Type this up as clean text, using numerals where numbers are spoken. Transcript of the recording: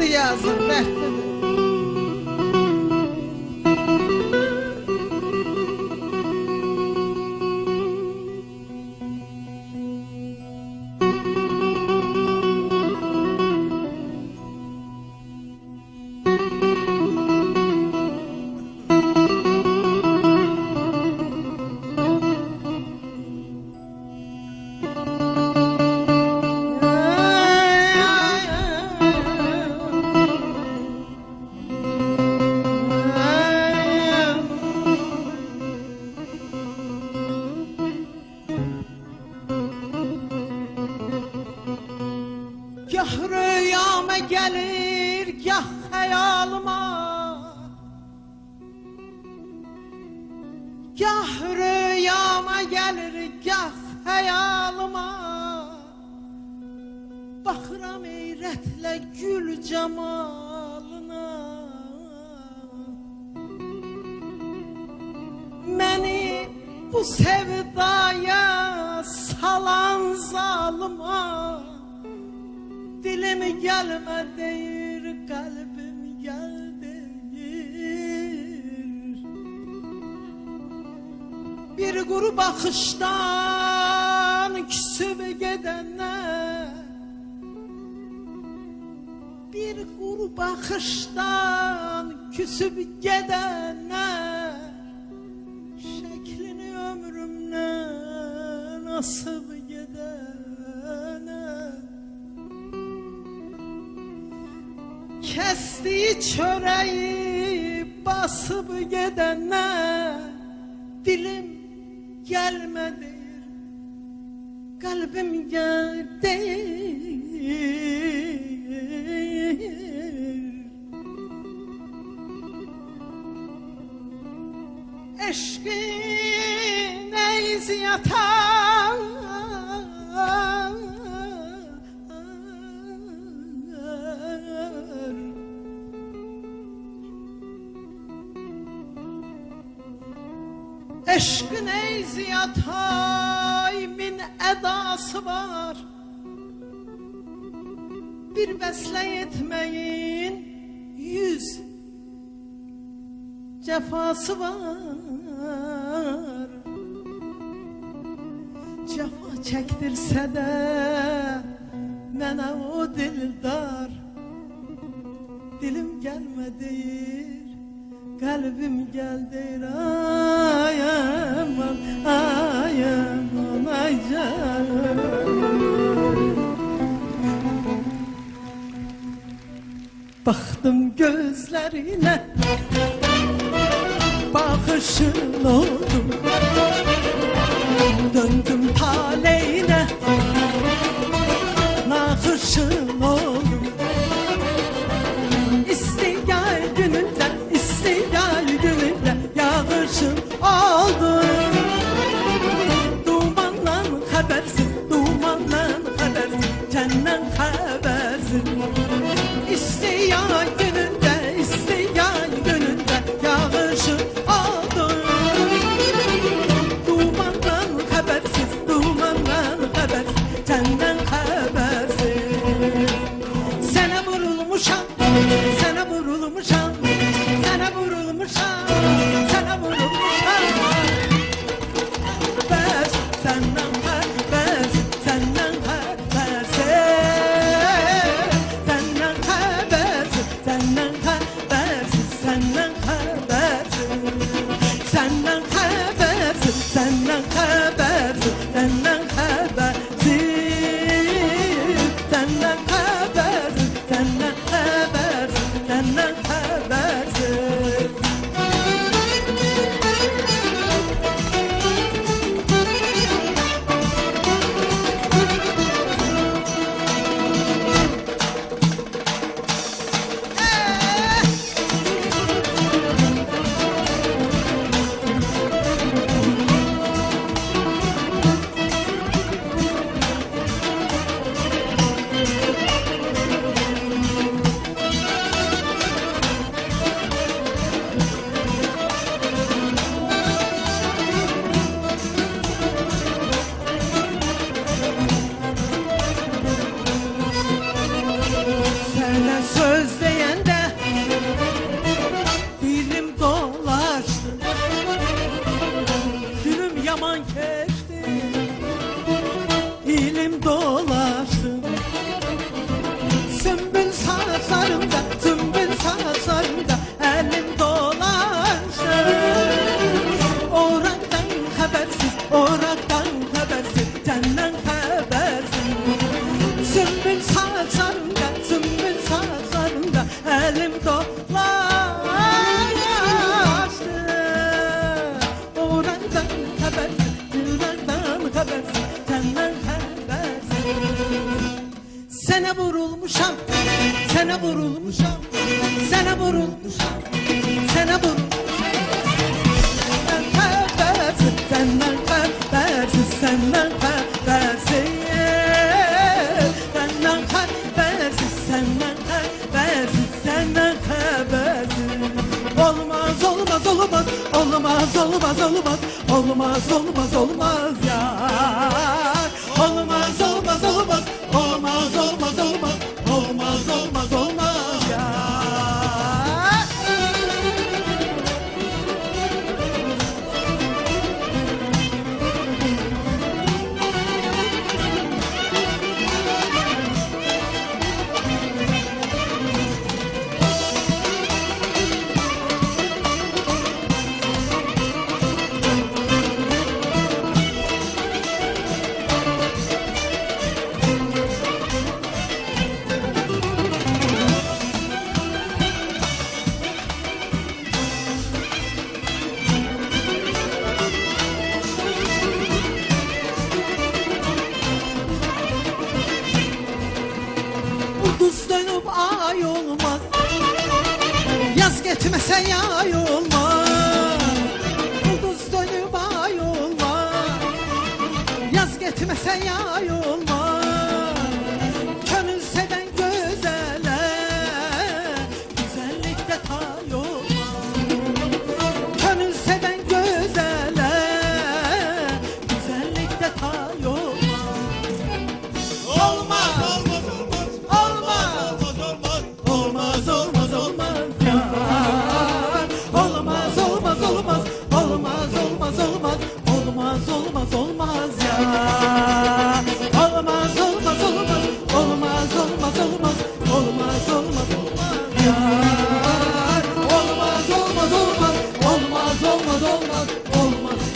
Dərtlidir yazıq, dərtlidir. Gah rüyama gelir, gah hayalıma. Gah rüyama gelir, gah hayalıma. Baxıram eyrətlə gül camalına. Məni bu sevdaya salan zalıma. Dilim gelme deyir, kalbim gel deyir. Bir quru baxışdan küsüb gedənə, bir quru baxışdan küsüb gedənə, şəklini ömrümdən asıb gedənə, kestiği çöreği basıp gedene, dilim gelme deyir, kalbim gel deyir. Eşkin eziyatan Eşkın ey ziyad hay min edası var. Bir besle etmeyin 100 cefası var. Cefa çektirse de mənə o dildar, dilim gelme deyir, kalbim gel deyir. Ay aman, ay aman, ay canım. Baktım gözlerine, bakışın oldu. Döndüm taleyine, nakışın oldu. İstigal gününde, istigal gününde yağışın oldu. Dumandan habersiz, dumandan habersiz, cennet habersiz. İstigal gününde, istigal gününde yağışın oldu. Dumandan habersiz, vurulmuşam, sana vurulmuşam, sana vurulmuşam, sana vurulmuşam. Senden habersiz, senden habersiz, senden habersiz, senden habersiz, senden habersiz. Olmaz, olmaz, olmaz, olmaz, olmaz, olmaz, olmaz, olmaz, olmaz ya. Olmaz, olmaz, olmaz, olmaz, olmaz, olmaz, olmaz, olmaz, olmaz ya. Kız dönüp ay olmaz, yaz gitmese yay olmaz. Kız dönüp ay olmaz, yaz gitmese yay olmaz. Könül seven gözele, güzellikte tay olmaz. Könül seven gözele, güzellikte tay olmaz. Olmaz, olmaz, olmaz, olmaz ya. Olmaz, olmaz, olmaz, olmaz, olmaz, olmaz, olmaz, olmaz, olmaz ya. Olmaz, olmaz, olmaz, olmaz, olmaz, olmaz, olmaz, olmaz, olmaz ya. Olmaz, olmaz, olmaz, olmaz, olmaz, olmaz, olmaz.